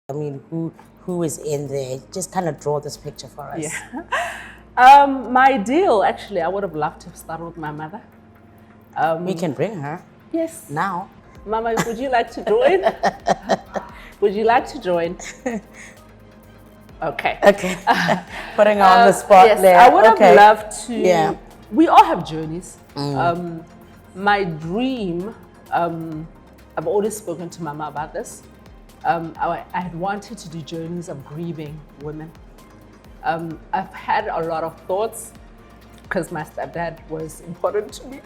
I mean, who is in there? Just kind of draw this picture for us. Yeah. My ideal, actually, I would have loved to have started with my mother. We can bring her. Yes. Now. Mama, would you like to join? Would you like to join? Okay. Okay. Putting her on the spot yes, there. I would have loved to. Yeah. We all have journeys. My dream, I've always spoken to Mama about this. I had wanted to do journeys of grieving women. I've had a lot of thoughts because my stepdad was important to me.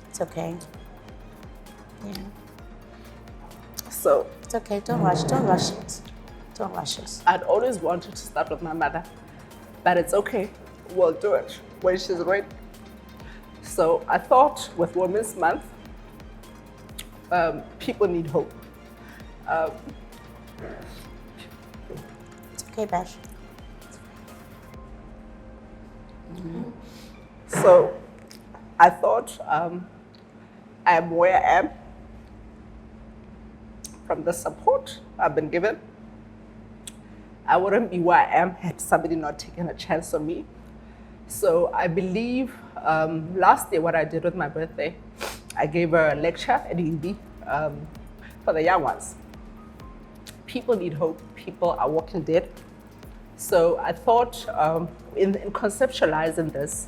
It's okay. Yeah. So it's okay. Don't rush. Don't rush it. Don't rush it. I'd always wanted to start with my mother, but it's okay. We'll do it when she's ready. So I thought with Women's Month, people need hope. It's okay, Bash. So I thought I'm where I am from the support I've been given. I wouldn't be where I am had somebody not taken a chance on me. So I believe last year what I did with my birthday, I gave a lecture at UB for the young ones. People need hope. People are walking dead. So I thought in conceptualizing this,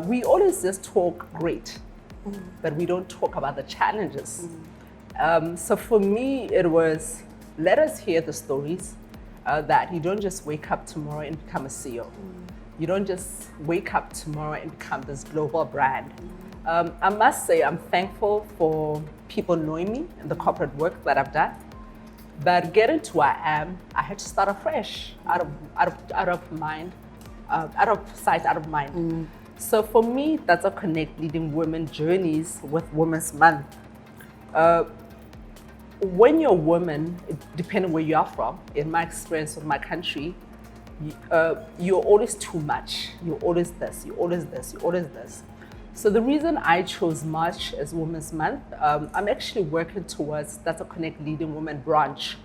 we always just talk great, but we don't talk about the challenges. So for me, it was, let us hear the stories that you don't just wake up tomorrow and become a CEO. You don't just wake up tomorrow and become this global brand. I must say I'm thankful for people knowing me and the corporate work that I've done. But getting to where I am, I had to start afresh, out of mind, out of sight, out of mind. So for me, TatsoConnekt leading women journeys with Women's Month. When you're a woman, depending where you are from, in my experience with my country, you're always too much. You're always this, you're always this, you're always this. So the reason I chose March as Women's Month, I'm actually working towards TatsoConnekt Leading Women branch.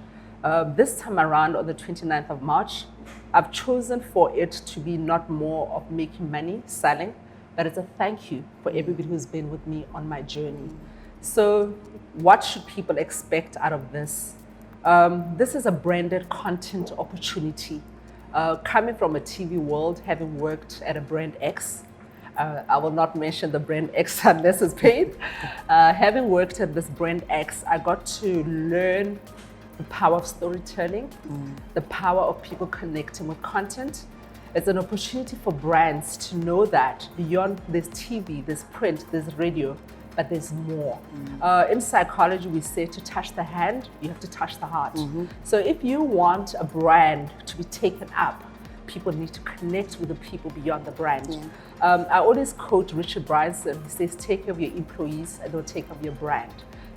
This time around on the 29th of March, I've chosen for it to be not more of making money, selling, but it's a thank you for everybody who's been with me on my journey. So what should people expect out of this? This is a branded content opportunity. Coming from a TV world, having worked at a brand X, I will not mention the brand X unless it's paid. Having worked at this brand X, I got to learn the power of storytelling, the power of people connecting with content. It's an opportunity for brands to know that beyond this TV, this print, this radio, but there's more. In psychology, we say to touch the hand, you have to touch the heart. So if you want a brand to be taken up, people need to connect with the people beyond the brand. I always quote Richard Branson. He says, take care of your employees and don't take care of your brand.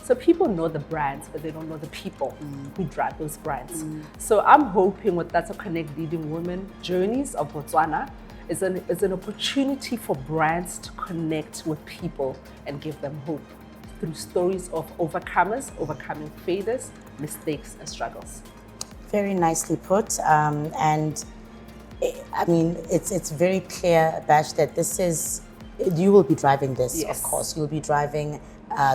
So people know the brands, but they don't know the people who drive those brands. So I'm hoping with TatsoConnekt Leading Women Journeys of Botswana is an opportunity for brands to connect with people and give them hope through stories of overcomers, overcoming failures, mistakes, and struggles. Very nicely put. And I mean, it's very clear, Bash, that this is, you will be driving this, Yes. Of course. You'll be driving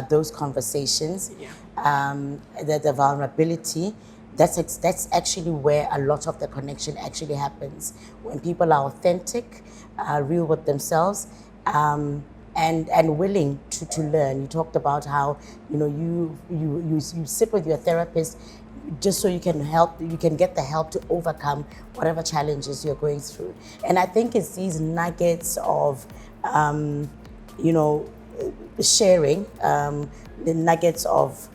those conversations, the vulnerability. That's actually where a lot of the connection actually happens. When people are authentic, real with themselves, and willing to learn. You talked about how, you know, you sit with your therapist just so you can get the help to overcome whatever challenges you're going through. And I think it's these nuggets of, you know, sharing, the nuggets of,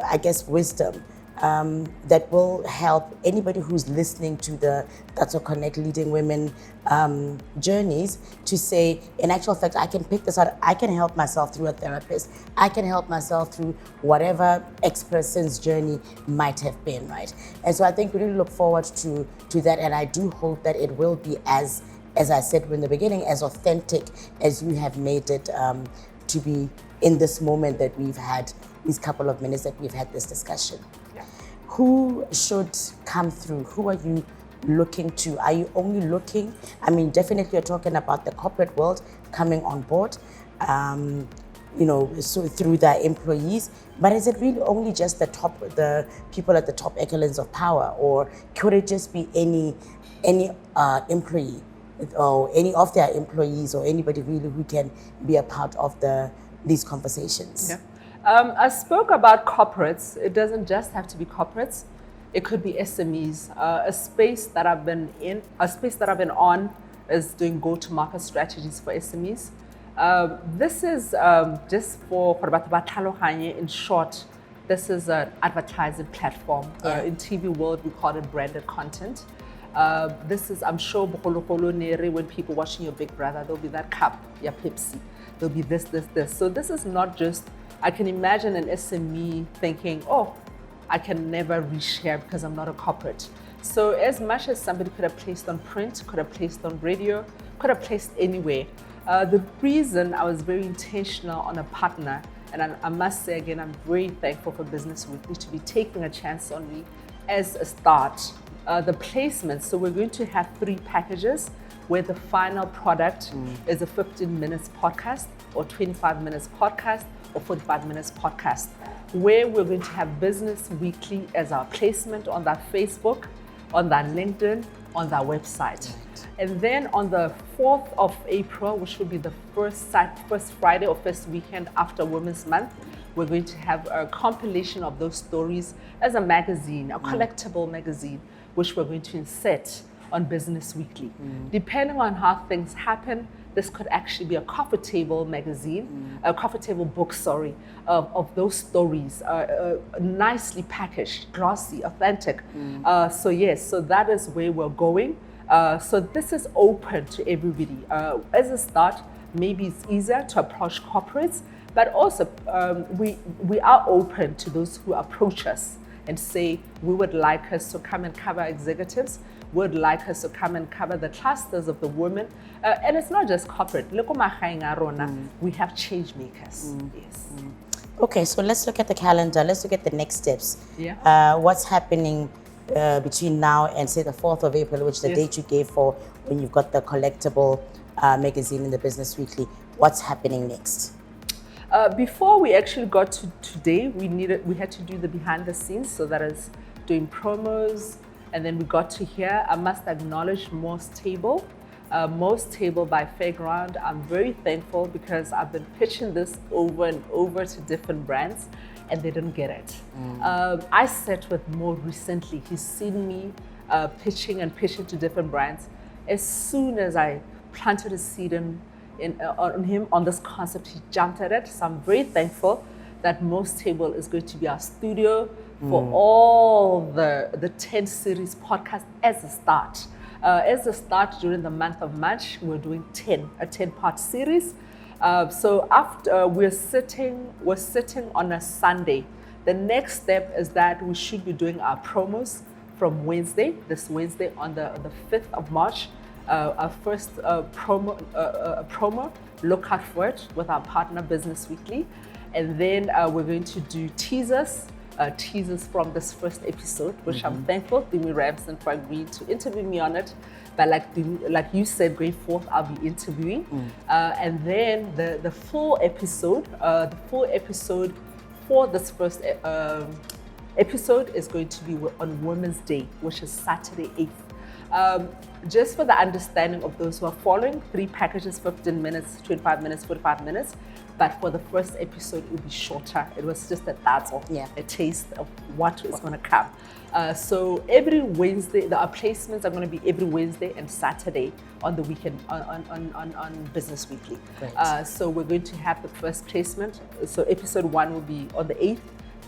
I guess, wisdom that will help anybody who's listening to the TatsoConnekt Leading Women journeys to say, in actual fact, I can pick this out. I can help myself through a therapist. I can help myself through whatever X person's journey might have been, right? And so I think we really look forward to that, and I do hope that it will be as I said in the beginning, as authentic as you have made it to be in this moment that we've had, these couple of minutes that we've had this discussion. Yeah. Who should come through? Who are you looking to? Are you only looking, I mean, definitely you're talking about the corporate world coming on board, so through their employees, but is it really only just the people at the top echelons of power, or could it just be any employee or any of their employees, or anybody really who can be a part of these conversations? Yeah. I spoke about corporates. It doesn't just have to be corporates. It could be SMEs. A space that I've been on is doing go-to-market strategies for SMEs. This is just for in short, this is an advertising platform. Yeah. In TV world, we call it branded content. This is, I'm sure, when people watching your Big Brother, there'll be that cup, your Pepsi. There'll be this. So this is not just, I can imagine an SME thinking, oh, I can never reach here because I'm not a corporate. So as much as somebody could have placed on print, could have placed on radio, could have placed anywhere. The reason I was very intentional on a partner, and I must say again, I'm very thankful for Business Weekly to be taking a chance on me as a start. The placements, so we're going to have 3 packages where the final product is a 15 minutes podcast, or 25 minutes podcast, or 45 minutes podcast, where we're going to have Business Weekly as our placement on that Facebook, on that LinkedIn, on that website. Right. And then on the 4th of April, which will be the first Friday or first weekend after Women's Month, we're going to have a compilation of those stories as a magazine, a collectible magazine, which we're going to insert on Business Weekly. Depending on how things happen, this could actually be a coffee table magazine, a coffee table book, of those stories, nicely packaged, glossy, authentic. So that is where we're going. So this is open to everybody. As a start, maybe it's easier to approach corporates, but also we are open to those who approach us and say, we would like us to come and cover executives, would like us to come and cover the clusters of the women. And it's not just corporate. We have change makers. Yes. Okay, so let's look at the calendar. Let's look at the next steps. Yeah. What's happening between now and say the 4th of April, which is the date you gave for when you've got the collectible magazine in the Business Weekly. What's happening next? Before we actually got to today, we had to do the behind the scenes, so that is doing promos, and then we got to here. I must acknowledge Most Table by Fairground. I'm very thankful because I've been pitching this over and over to different brands, and they didn't get it. I sat with Mo recently. He's seen me pitching to different brands. As soon as I planted a seed on him on this concept, he jumped at it. So I'm very thankful that Most Table is going to be our studio for all the 10 series podcast as a start. As a start during the month of March, we're doing a 10-part series. So after we're sitting on a Sunday. The next step is that we should be doing our promos from this Wednesday on the 5th of March. Our first promo, look out for it with our partner Business Weekly. And then we're going to do teasers from this first episode, which I'm thankful Dimi Ramson for agreeing to interview me on it. But like you said, going forth, I'll be interviewing. And then the full episode for this first episode is going to be on Women's Day, which is Saturday 8th. Just for the understanding of those who are following, 3 packages, 15 minutes, 25 minutes, 45 minutes. But for the first episode, it will be shorter. It was just a taste of what is going to come. So every Wednesday, our placements are going to be every Wednesday and Saturday on the weekend on Business Weekly. So we're going to have the first placement. So episode 1 will be on the 8th,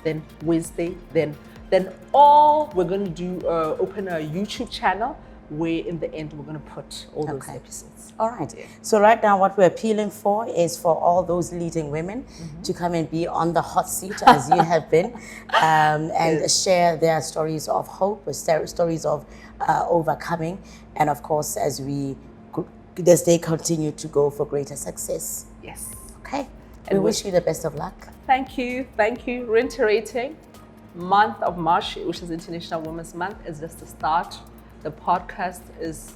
then Wednesday, then Then all we're going to do, open a YouTube channel where in the end we're going to put all those episodes. All right. So right now what we're appealing for is for all those leading women to come and be on the hot seat as you have been, and share their stories of hope, stories of overcoming, and of course as they continue to go for greater success. Yes. Okay. We wish you the best of luck. Thank you. Thank you. Reiterating, month of March, which is International Women's Month, is just the start. The podcast is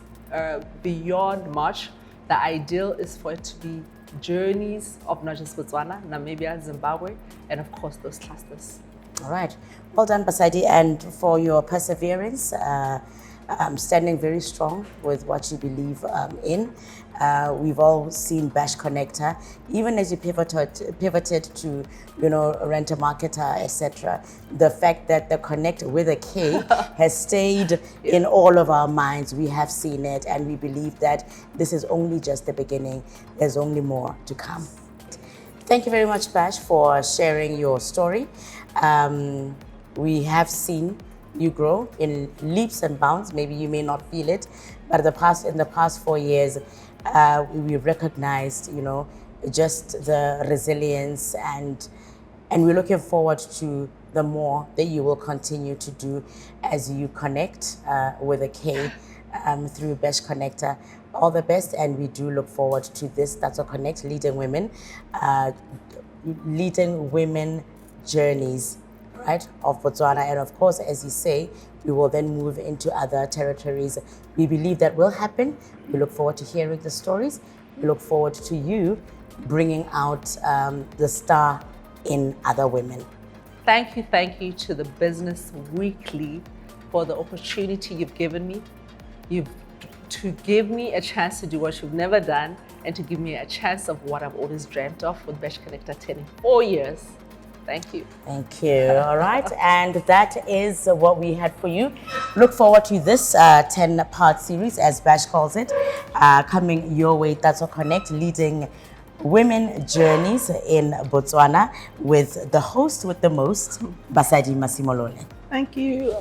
beyond March. The ideal is for it to be journeys of not just Botswana, Namibia, Zimbabwe, and of course those clusters. All right. Well done, Basadi, and for your perseverance, standing very strong with what you believe in. We've all seen Bash Connector, even as you pivoted to, rent-a-marketer, etc. The fact that the Connect with a K has stayed in all of our minds. We have seen it, and we believe that this is only just the beginning. There's only more to come. Thank you very much, Bash, for sharing your story. We have seen you grow in leaps and bounds. Maybe you may not feel it, but in the past 4 years, we recognized, just the resilience, and we're looking forward to the more that you will continue to do as you connect with a K through Bash Connector. All the best, and we do look forward to this TatsoConnekt leading women journeys, right, of Botswana. And of course, as you say, we will then move into other territories. We believe that will happen. We look forward to hearing the stories. We look forward to you bringing out the star in other women. Thank you to the Business Weekly for the opportunity you've given me. To give me a chance to do what you've never done, and to give me a chance of what I've always dreamt of with Bash Connector 4 years. Thank you. Thank you. All right. And that is what we had for you. Look forward to this 10-part series, as Bash calls it, coming your way. TatsoConnekt, leading women journeys in Botswana, with the host with the most, Basadi Masimolole. Thank you.